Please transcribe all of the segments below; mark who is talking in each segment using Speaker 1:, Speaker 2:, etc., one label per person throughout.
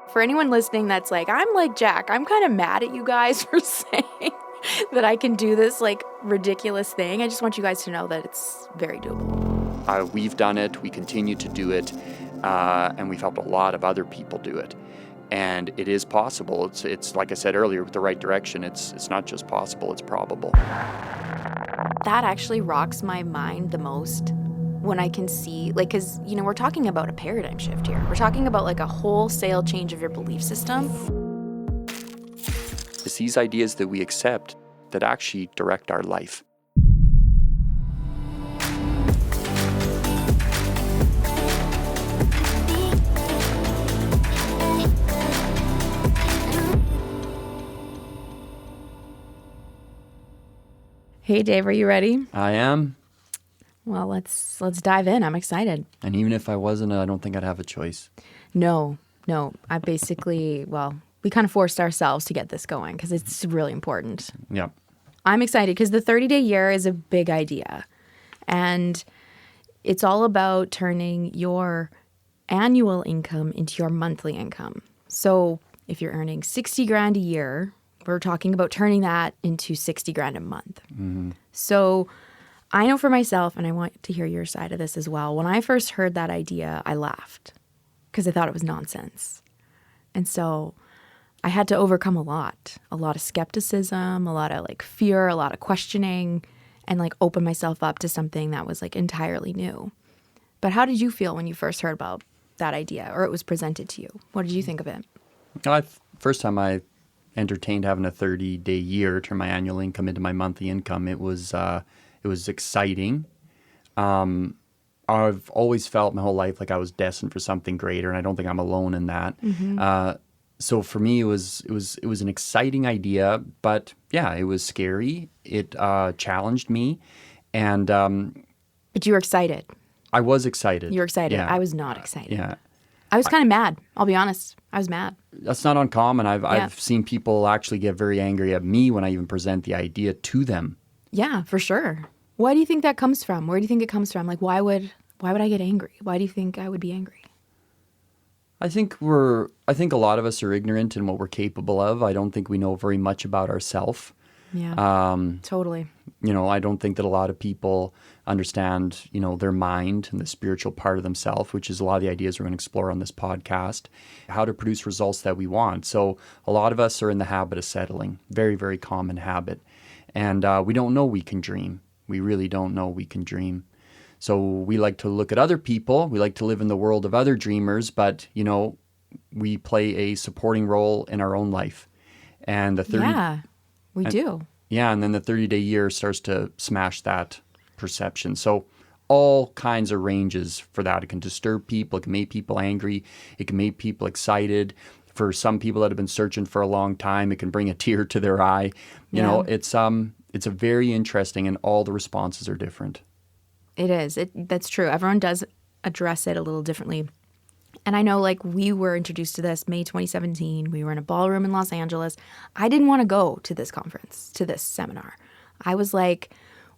Speaker 1: For anyone listening that's like, I'm like Jack, I'm kind of mad at you guys for saying that I can do this like ridiculous thing. I just want you guys to know that it's very doable.
Speaker 2: We've done it, we continue to do it, and we've helped a lot of other people do it. And it is possible. It's like I said earlier, with the right direction, it's not just possible, it's probable.
Speaker 1: That actually rocks my mind the most when I can see, like, because, you know, we're talking about a paradigm shift here. We're talking about like a wholesale change of your belief system.
Speaker 2: It's these ideas that we accept that actually direct our life.
Speaker 1: Hey, Dave, are you ready?
Speaker 2: I am.
Speaker 1: Well, let's dive in. I'm excited.
Speaker 2: And even if I wasn't, I don't think I'd have a choice.
Speaker 1: No. I basically, we kind of forced ourselves to get this going because it's really important.
Speaker 2: Yeah.
Speaker 1: I'm excited because the 30-day year is a big idea. And it's all about turning your annual income into your monthly income. So if you're earning 60 grand a year, we're talking about turning that into 60 grand a month.
Speaker 2: Mm-hmm.
Speaker 1: So I know for myself, and I want to hear your side of this as well, when I first heard that idea, I laughed because I thought it was nonsense. And so I had to overcome a lot of skepticism, a lot of like fear, a lot of questioning, and like open myself up to something that was like entirely new. But how did you feel when you first heard about that idea or it was presented to you? What did you think of it?
Speaker 2: First time I entertained having a 30-day year, turn my annual income into my monthly income, it was exciting. I've always felt my whole life like I was destined for something greater, and I don't think I'm alone in that.
Speaker 1: Mm-hmm.
Speaker 2: So for me, it was an exciting idea, but yeah, it was scary. It challenged me, and
Speaker 1: But you were excited.
Speaker 2: I was excited.
Speaker 1: You were excited.
Speaker 2: Yeah.
Speaker 1: I was not excited.
Speaker 2: Yeah.
Speaker 1: I was kind of mad. I'll be honest. I was mad.
Speaker 2: That's not uncommon. I've seen people actually get very angry at me when I even present the idea to them.
Speaker 1: Yeah, for sure. Why do you think that comes from? Where do you think it comes from? Like, why would I get angry? Why do you think I would be angry?
Speaker 2: I think a lot of us are ignorant in what we're capable of. I don't think we know very much about ourselves.
Speaker 1: Yeah, totally.
Speaker 2: I don't think that a lot of people understand, their mind and the spiritual part of themselves, which is a lot of the ideas we're going to explore on this podcast, how to produce results that we want. So a lot of us are in the habit of settling, very, very common habit. And we don't know we can dream. We really don't know we can dream. So we like to look at other people. We like to live in the world of other dreamers, but, we play a supporting role in our own life. And
Speaker 1: we do.
Speaker 2: Yeah, and then the 30-day year starts to smash that perception. So all kinds of ranges for that. It can disturb people. It can make people angry. It can make people excited. For some people that have been searching for a long time, it can bring a tear to their eye. It's a very interesting, and all the responses are different.
Speaker 1: It is. That's true. Everyone does address it a little differently. And I know, like, we were introduced to this May 2017. We were in a ballroom in Los Angeles. I didn't want to go to this conference, to this seminar. I was, like,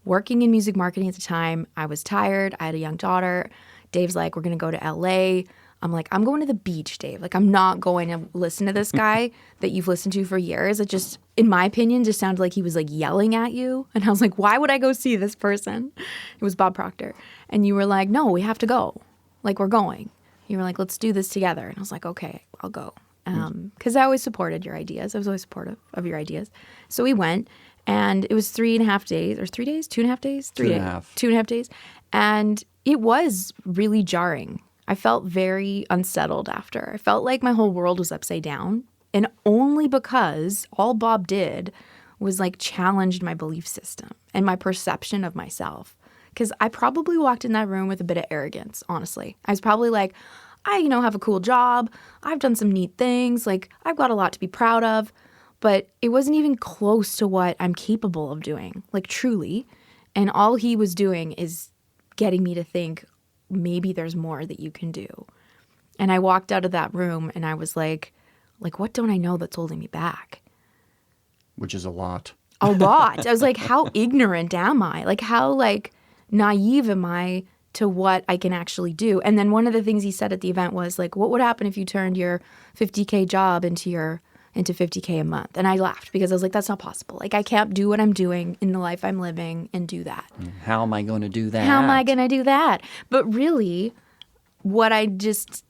Speaker 1: working in music marketing at the time. I was tired. I had a young daughter. Dave's like, we're going to go to LA. I'm like, I'm going to the beach, Dave. Like, I'm not going to listen to this guy that you've listened to for years. It just, in my opinion, just sounded like he was, like, yelling at you. And I was like, why would I go see this person? It was Bob Proctor. And you were like, no, we have to go. Like, we're going. You were like, let's do this together. And I was like, okay, I'll go. Because I always supported your ideas. I was always supportive of your ideas. So we went, and it was 3.5 days, or 3 days, 2.5 days? 3 days. 2.5 days. And it was really jarring. I felt very unsettled after. I felt like my whole world was upside down. And only because all Bob did was like challenged my belief system and my perception of myself. Because I probably walked in that room with a bit of arrogance, honestly. I was probably like, I, have a cool job. I've done some neat things. Like, I've got a lot to be proud of. But it wasn't even close to what I'm capable of doing, like, truly. And all he was doing is getting me to think, maybe there's more that you can do. And I walked out of that room and I was like, what don't I know that's holding me back?
Speaker 2: Which is a lot.
Speaker 1: A lot. I was like, how ignorant am I? Like, how, like, naive am I to what I can actually do. And then one of the things he said at the event was like, what would happen if you turned your 50K job into 50K a month? And I laughed because I was like, that's not possible. Like, I can't do what I'm doing in the life I'm living and do that.
Speaker 2: How am I going to do that?
Speaker 1: How am I going to do that? But really, what I just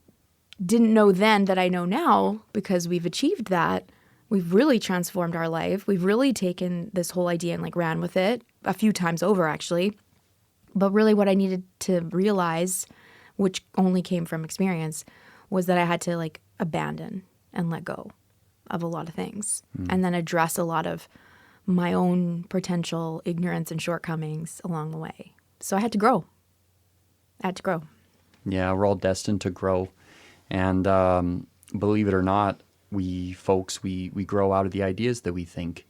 Speaker 1: didn't know then that I know now, because we've achieved that, we've really transformed our life. We've really taken this whole idea and like ran with it a few times over, actually. But really what I needed to realize, which only came from experience, was that I had to like abandon and let go of a lot of things and then address a lot of my own potential ignorance and shortcomings along the way. So I had to grow.
Speaker 2: Yeah, we're all destined to grow. And believe it or not, we grow out of the ideas that we think.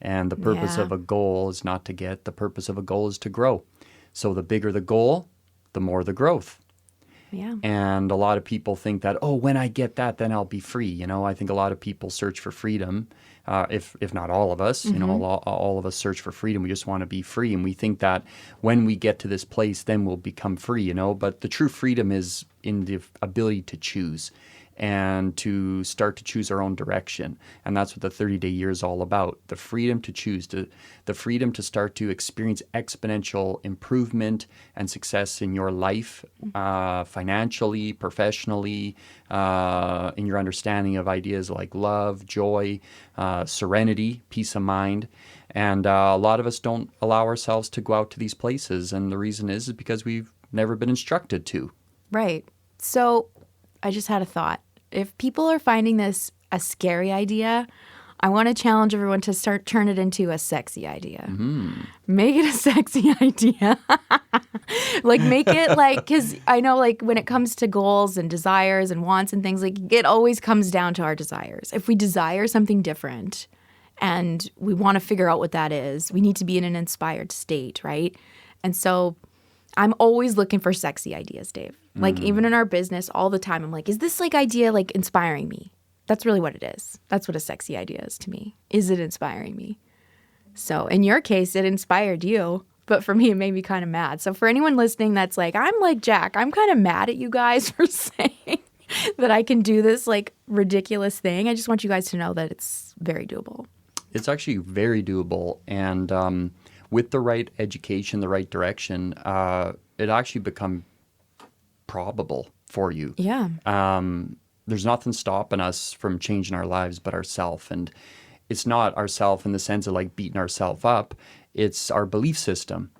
Speaker 2: And the purpose of a goal is not to get, the purpose of a goal is to grow. So the bigger the goal, the more the growth.
Speaker 1: Yeah.
Speaker 2: And a lot of people think that, oh, when I get that, then I'll be free. You know, I think a lot of people search for freedom, if not all of us. You know, all of us search for freedom. We just want to be free. And we think that when we get to this place, then we'll become free, you know. But the true freedom is in the ability to choose and to start to choose our own direction. And that's what the 30-day year is all about. The freedom to choose, the freedom to start to experience exponential improvement and success in your life, financially, professionally, in your understanding of ideas like love, joy, serenity, peace of mind. And a lot of us don't allow ourselves to go out to these places. And the reason is because we've never been instructed to.
Speaker 1: Right. So I just had a thought. If people are finding this a scary idea, I want to challenge everyone to turn it into a sexy idea. Make it a sexy idea. Like, make it like, because I know like when it comes to goals and desires and wants and things, like it always comes down to our desires. If we desire something different and we want to figure out what that is, we need to be in an inspired state, right? And so I'm always looking for sexy ideas, Dave. Like even in our business all the time, I'm like, is this like idea like inspiring me? That's really what it is. That's what a sexy idea is to me. Is it inspiring me? So in your case, it inspired you. But for me, it made me kind of mad. So for anyone listening that's like, I'm like Jack, I'm kind of mad at you guys for saying that I can do this like ridiculous thing. I just want you guys to know that it's very doable.
Speaker 2: It's actually very doable. And with the right education, the right direction, it actually becomes probable for you.
Speaker 1: Yeah.
Speaker 2: There's nothing stopping us from changing our lives but ourself. And it's not ourself in the sense of like beating ourselves up. It's our belief system.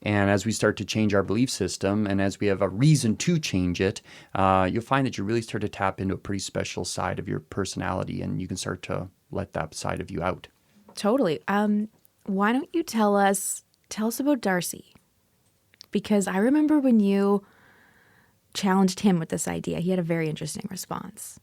Speaker 2: And as we start to change our belief system and as we have a reason to change it, you'll find that you really start to tap into a pretty special side of your personality and you can start to let that side of you out.
Speaker 1: Totally. Why don't you tell us about Darcy? Because I remember when you challenged him with this idea, he had a very interesting response.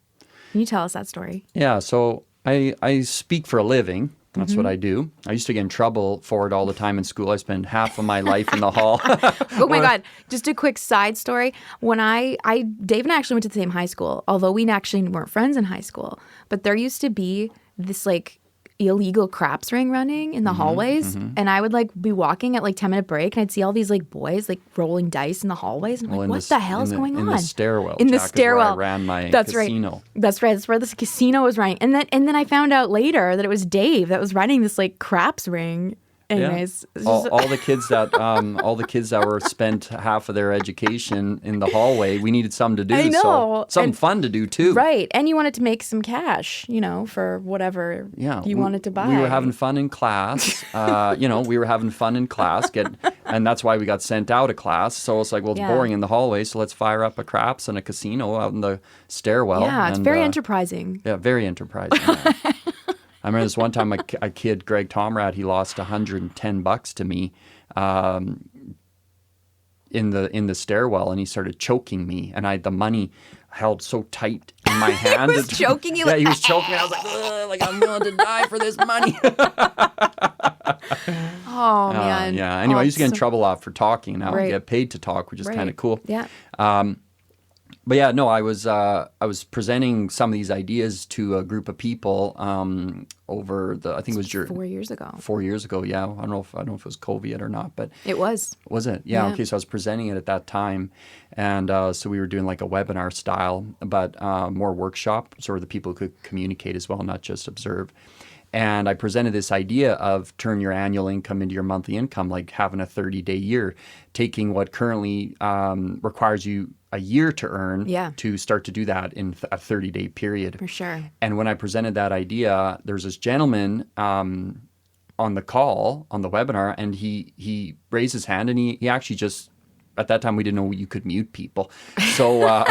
Speaker 1: Can you tell us that story?
Speaker 2: Yeah, so I speak for a living. That's what I do. I used to get in trouble for it all the time in school. I spent half of my life in the hall.
Speaker 1: Oh my God. Just a quick side story. When Dave and I actually went to the same high school, although we actually weren't friends in high school. But there used to be this like illegal craps ring running in the hallways. And I would like be walking at like 10-minute break and I'd see all these like boys like rolling dice in the hallways. And I'm like, what the hell is going on?
Speaker 2: In the stairwell.
Speaker 1: In the
Speaker 2: Jack,
Speaker 1: stairwell.
Speaker 2: Is where I ran my
Speaker 1: That's
Speaker 2: casino.
Speaker 1: Right. That's right. That's where this casino was running. And then I found out later that it was Dave that was running this like craps ring. Anyways,
Speaker 2: yeah. all the kids that were spent half of their education in the hallway, we needed something to do.
Speaker 1: I know.
Speaker 2: So something fun to do too.
Speaker 1: Right. And you wanted to make some cash, for whatever you wanted to buy.
Speaker 2: We were having fun in class. We were having fun in class. And that's why we got sent out of class. So it's like, well, it's boring in the hallway. So let's fire up a craps and a casino out in the stairwell.
Speaker 1: Yeah, it's very enterprising.
Speaker 2: Yeah, very enterprising. Yeah. I remember this one time a kid, Greg Tomrad, he lost $110 to me in the stairwell, and he started choking me, and I had the money held so tight in my hand.
Speaker 1: He was choking you?
Speaker 2: Yeah, he was choking me. I was like, ugh, like I'm willing to die for this money.
Speaker 1: Oh, man.
Speaker 2: Yeah. Anyway, I used to get in trouble a lot for talking. Now I get paid to talk, which is kind of cool.
Speaker 1: Yeah.
Speaker 2: But yeah, no, I was presenting some of these ideas to a group of people over I think it was
Speaker 1: 4 years ago.
Speaker 2: 4 years ago. Yeah, I don't know if it was COVID or not, but
Speaker 1: It was.
Speaker 2: Was it? Yeah.
Speaker 1: Yeah.
Speaker 2: Okay. So I was presenting it at that time, and so we were doing like a webinar style, but more workshop, so the people could communicate as well, not just observe. And I presented this idea of turn your annual income into your monthly income, like having a 30-day year, taking what currently requires you a year to earn to start to do that in a 30-day period.
Speaker 1: For sure.
Speaker 2: And when I presented that idea, there was this gentleman on the call, on the webinar, and he raised his hand, and he actually just, at that time we didn't know you could mute people. So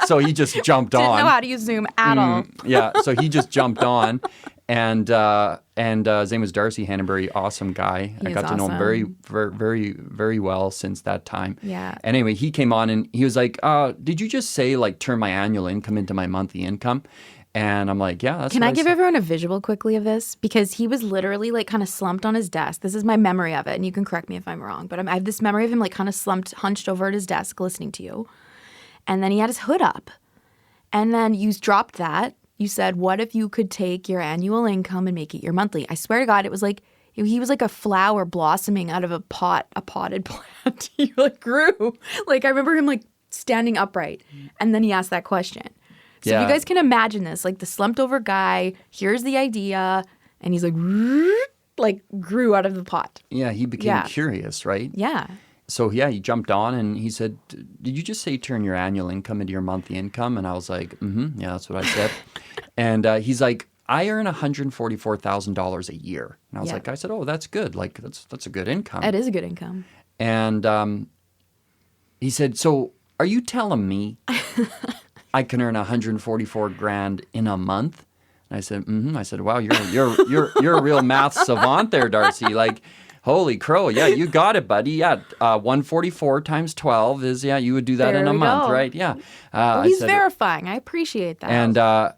Speaker 2: so he just jumped on.
Speaker 1: Didn't know how to use Zoom at all.
Speaker 2: Yeah, so he just jumped on, and his name was Darcy Story, awesome guy. I got to know him very, very, very well since that time.
Speaker 1: Yeah.
Speaker 2: And anyway, he came on and he was like, did you just say like turn my annual income into my monthly income? And I'm like, yeah, that's
Speaker 1: Can
Speaker 2: what
Speaker 1: I give everyone a visual quickly of this? Because he was literally like kind of slumped on his desk. This is my memory of it, and you can correct me if I'm wrong. But I have this memory of him like kind of slumped, hunched over at his desk listening to you. And then he had his hood up. And then you dropped that. You said, what if you could take your annual income and make it your monthly? I swear to God, it was like, he was like a flower blossoming out of a potted plant. He like grew. Like I remember him like standing upright. And then he asked that question. So if you guys can imagine this, like the slumped over guy, here's the idea, and he's like grew out of the pot.
Speaker 2: Yeah, he became curious, right?
Speaker 1: Yeah.
Speaker 2: So yeah, he jumped on and he said, did you just say turn your annual income into your monthly income? And I was like, yeah, that's what I said. And he's like, I earn $144,000 a year. And I was like, I said, oh, that's good. Like that's a good income.
Speaker 1: It is a good income.
Speaker 2: And he said, so are you telling me I can earn $144,000 in a month? And I said, I said, wow, you're a real math savant there, Darcy. Like, holy crow. Yeah, you got it, buddy. Yeah. 144 times 12 is, you would do that in a month, right? Yeah.
Speaker 1: Well, he's verifying. I appreciate that.
Speaker 2: And,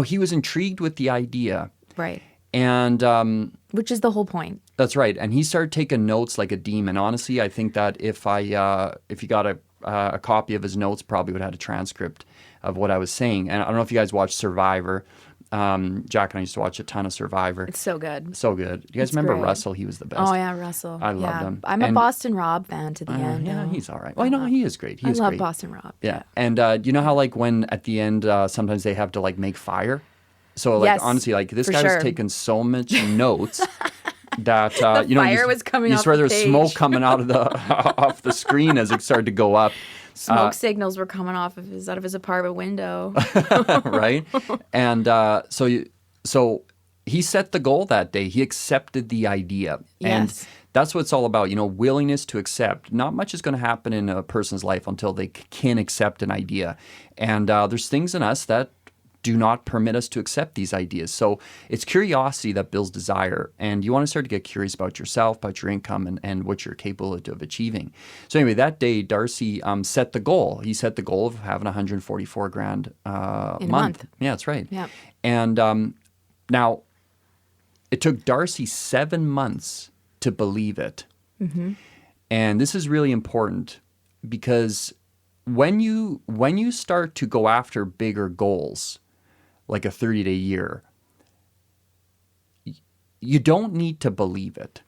Speaker 2: he was intrigued with the idea.
Speaker 1: Right.
Speaker 2: And
Speaker 1: which is the whole point.
Speaker 2: That's right. And he started taking notes like a demon. Honestly, I think that if you got a copy of his notes, probably would have had a transcript of what I was saying. And I don't know if you guys watched Survivor. Jack and I used to watch a ton of Survivor.
Speaker 1: It's so good.
Speaker 2: So good. Do you guys remember Russell? He was the best.
Speaker 1: Oh, yeah, Russell.
Speaker 2: I loved him.
Speaker 1: I'm a Boston Rob fan to the end.
Speaker 2: Yeah, he's all right. Well, no, he is great.
Speaker 1: I love Boston Rob.
Speaker 2: Yeah. And you know how like when at the end sometimes they have to like make fire? So like honestly, like this guy was taking so much notes that
Speaker 1: the fire was coming off the page. You swear
Speaker 2: there's smoke coming out of off the screen as it started to go up.
Speaker 1: Smoke signals were coming out of his apartment window.
Speaker 2: Right? And so he set the goal that day. He accepted the idea.
Speaker 1: Yes.
Speaker 2: And that's what it's all about, willingness to accept. Not much is going to happen in a person's life until they can accept an idea. And there's things in us that do not permit us to accept these ideas. So it's curiosity that builds desire. And you want to start to get curious about yourself, about your income, and what you're capable of achieving. So anyway, that day, Darcy set the goal. He set the goal of having $144,000 a month. Yeah, that's right.
Speaker 1: Yeah.
Speaker 2: And now, it took Darcy 7 months to believe it. Mm-hmm. And this is really important because when you start to go after bigger goals, like a 30-day year, you don't need to believe it.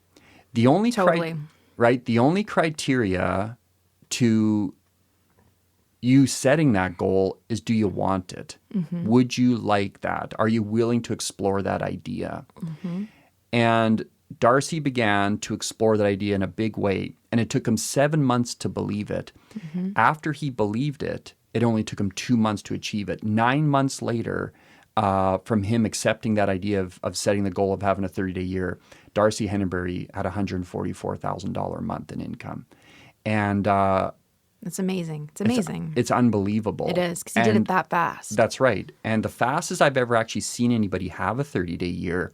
Speaker 2: The only the only criteria to you setting that goal is, do you want it? Mm-hmm. Would you like that? Are you willing to explore that idea? Mm-hmm. And Darcy began to explore that idea in a big way, and it took him 7 months to believe it. Mm-hmm. After he believed it, it only took him 2 months to achieve it. 9 months later, from him accepting that idea of setting the goal of having a 30-day year, Darcy Henneberry had $144,000 a month in income. And
Speaker 1: that's amazing. It's amazing.
Speaker 2: It's unbelievable.
Speaker 1: It is, because he did it that fast.
Speaker 2: That's right. And the fastest I've ever actually seen anybody have a 30-day year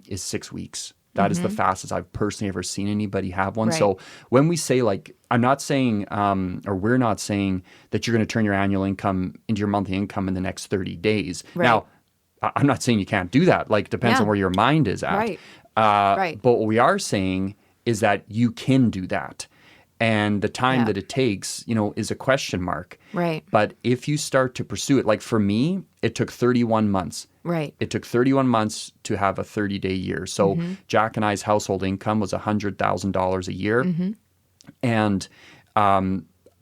Speaker 2: is 6 weeks. That is the fastest I've personally ever seen anybody have one. Right. So when we say, like, I'm not saying, or we're not saying that you're going to turn your annual income into your monthly income in the next 30 days. Right. Now, I'm not saying you can't do that. Like, depends on where your mind is at.
Speaker 1: Right.
Speaker 2: But what we are saying is that you can do that. And the time that it takes, is a question mark.
Speaker 1: Right.
Speaker 2: But if you start to pursue it, like for me, it took 31 months.
Speaker 1: Right.
Speaker 2: It took 31 months to have a 30-day year. So Jack and I's household income was $100,000 a year. And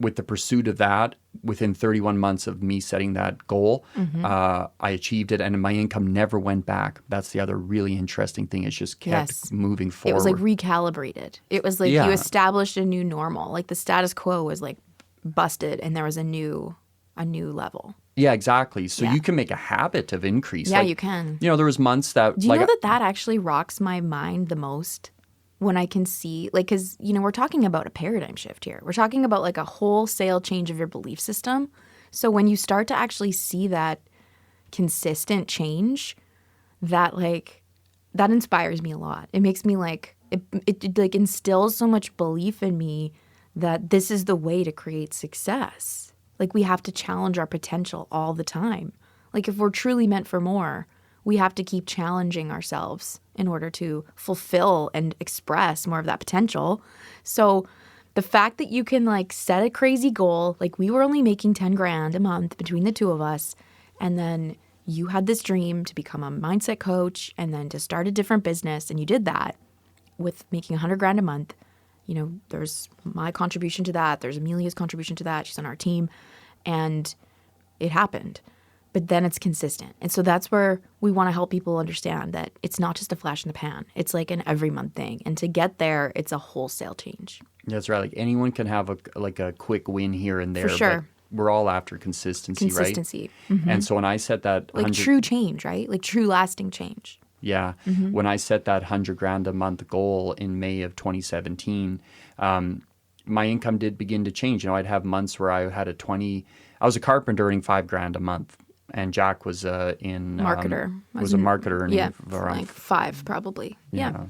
Speaker 2: with the pursuit of that, within 31 months of me setting that goal, I achieved it, and my income never went back. That's the other really interesting thing. It just kept moving forward.
Speaker 1: It was like recalibrated. It was like you established a new normal. Like the status quo was like busted, and there was a new level.
Speaker 2: Yeah, exactly. So you can make a habit of increase.
Speaker 1: Yeah, you can.
Speaker 2: There was months that...
Speaker 1: Do you know that actually rocks my mind the most? When I can see, like, because, we're talking about a paradigm shift here. We're talking about like a wholesale change of your belief system. So when you start to actually see that consistent change, that inspires me a lot. It makes me like, it like instills so much belief in me that this is the way to create success. Like we have to challenge our potential all the time. Like if we're truly meant for more, we have to keep challenging ourselves in order to fulfill and express more of that potential. So the fact that you can like set a crazy goal, like we were only making 10 grand a month between the two of us, and then you had this dream to become a mindset coach and then to start a different business, and you did that with making 100 grand a month. There's my contribution to that. There's Amelia's contribution to that. She's on our team, and it happened. But then it's consistent. And so that's where we want to help people understand that it's not just a flash in the pan. It's like an every month thing. And to get there, it's a wholesale change.
Speaker 2: That's right. Like anyone can have a quick win here and there.
Speaker 1: For sure.
Speaker 2: But we're all after consistency, right?
Speaker 1: Consistency. Mm-hmm.
Speaker 2: And so when I set that...
Speaker 1: Like true change, right? Like true lasting change.
Speaker 2: Yeah. When I set that 100 grand a month goal in May of 2017, my income did begin to change. I'd have months where I had I was a carpenter earning 5 grand a month. And Jack was
Speaker 1: marketer.
Speaker 2: Was a marketer and
Speaker 1: around like 5 probably.
Speaker 2: Yeah.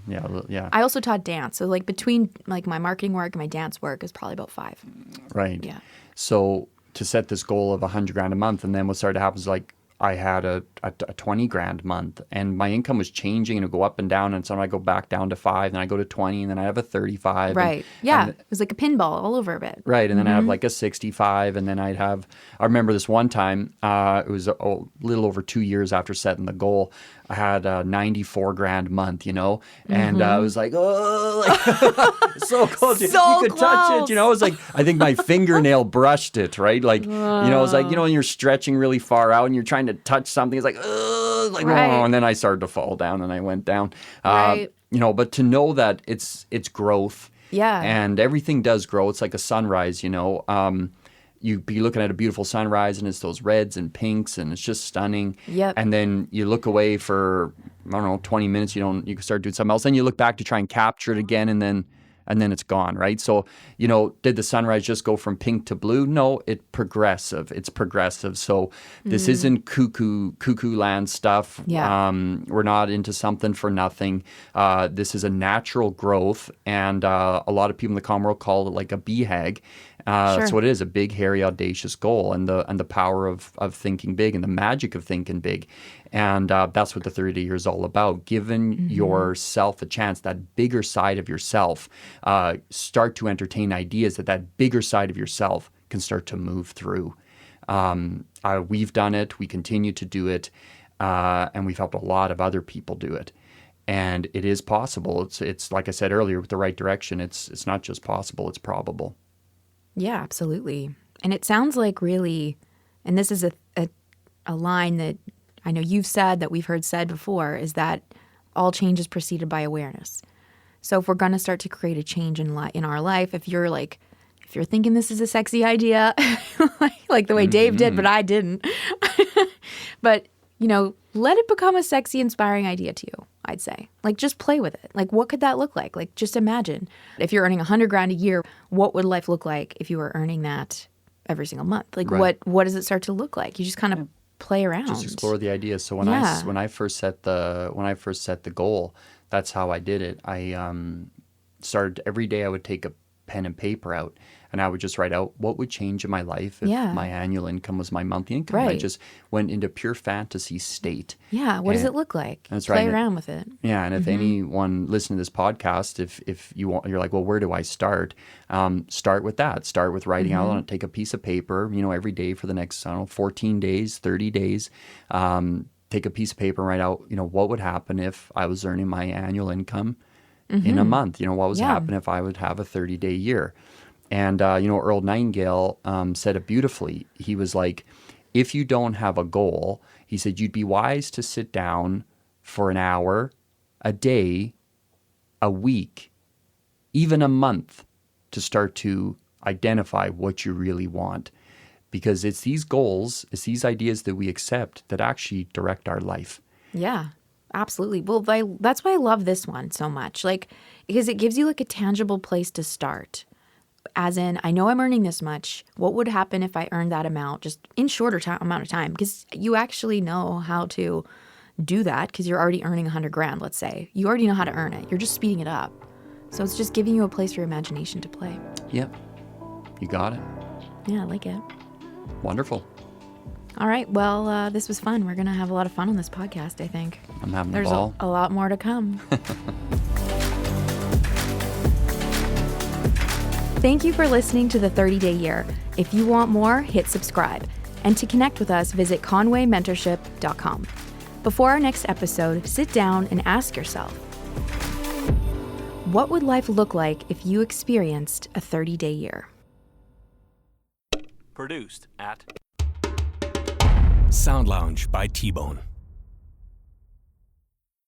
Speaker 1: I also taught dance, so like between like my marketing work and my dance work is probably about 5.
Speaker 2: Right.
Speaker 1: Yeah.
Speaker 2: So to set this goal of 100 grand a month, and then what started to happen is like I had a 20 grand month, and my income was changing, and it would go up and down, and so I go back down to 5, then I go to 20, and then I have a 35.
Speaker 1: Right. It was like a pinball all over a bit.
Speaker 2: Right, and then I have like a 65, and then I remember this one time, it was a little over 2 years after setting the goal, I had a 94 grand month, and I was like, so close. You could touch it, It was like, I think my fingernail brushed it, right? Like, it was like, when you're stretching really far out and you're trying to touch something, it's like, and then I started to fall down and I went down.
Speaker 1: Right.
Speaker 2: But to know that it's growth.
Speaker 1: Yeah.
Speaker 2: And everything does grow. It's like a sunrise, You'd be looking at a beautiful sunrise and it's those reds and pinks and it's just stunning.
Speaker 1: Yep.
Speaker 2: And then you look away for, 20 minutes, you can start doing something else. Then you look back to try and capture it again and then it's gone, right? So, did the sunrise just go from pink to blue? No, it's progressive. So this isn't cuckoo land stuff.
Speaker 1: Yeah.
Speaker 2: We're not into something for nothing. This is a natural growth. And a lot of people in the common world call it like a BHAG.
Speaker 1: Sure.
Speaker 2: That's what it is, a big, hairy, audacious goal, and the power of thinking big and the magic of thinking big. And that's what the 30 years is all about, giving yourself a chance, that bigger side of yourself, start to entertain ideas that bigger side of yourself can start to move through. We've done it. We continue to do it. And we've helped a lot of other people do it. And it is possible. It's like I said earlier, with the right direction, it's not just possible, it's probable.
Speaker 1: Yeah, absolutely. And it sounds like really, and this is a line that I know you've said, that we've heard said before, is that all change is preceded by awareness. So if we're going to start to create a change in our life, if you're thinking this is a sexy idea, like the way Dave did, but I didn't, but let it become a sexy, inspiring idea to you, I'd say. Like, just play with it. Like, what could that look like? Like, just imagine if you're earning 100 grand a year, what would life look like if you were earning that every single month? Like, right. what does it start to look like? You just kind of play around.
Speaker 2: Just explore the ideas. So when I first set the goal, that's how I did it. I started every day. I would take a pen and paper out, And I would just write out what would change in my life if
Speaker 1: Yeah.
Speaker 2: my annual income was my monthly income. And I
Speaker 1: Right.
Speaker 2: just went into pure fantasy state.
Speaker 1: Yeah. What does
Speaker 2: And-
Speaker 1: it look like?
Speaker 2: That's
Speaker 1: Play
Speaker 2: right.
Speaker 1: around with it.
Speaker 2: Yeah, and if anyone listening to this podcast, if you want, you're like, well, where do I start? Start with that. Start with writing out on it. Take a piece of paper, every day for the next, 14 days, 30 days. Take a piece of paper and write out, what would happen if I was earning my annual income in a month? What would happen if I would have a 30-day year? And, Earl Nightingale said it beautifully. He was like, if you don't have a goal, he said, you'd be wise to sit down for an hour, a day, a week, even a month to start to identify what you really want. Because it's these goals, it's these ideas that we accept that actually direct our life.
Speaker 1: Yeah, absolutely. Well, that's why I love this one so much. Because it gives you like a tangible place to start. As in, I know I'm earning this much. What would happen if I earned that amount just in shorter amount of time? Because you actually know how to do that because you're already earning $100,000, let's say. You already know how to earn it. You're just speeding it up. So it's just giving you a place for your imagination to play.
Speaker 2: Yep. You got it.
Speaker 1: Yeah, I like it.
Speaker 2: Wonderful.
Speaker 1: All right. Well, this was fun. We're going to have a lot of fun on this podcast, I think.
Speaker 2: I'm having
Speaker 1: There's
Speaker 2: a ball.
Speaker 1: a lot more to come. Thank you for listening to The 30-Day Year. If you want more, hit subscribe. And to connect with us, visit conwaymentorship.com. Before our next episode, sit down and ask yourself, what would life look like if you experienced a 30-day year?
Speaker 3: Produced at
Speaker 4: Sound Lounge by T-Bone.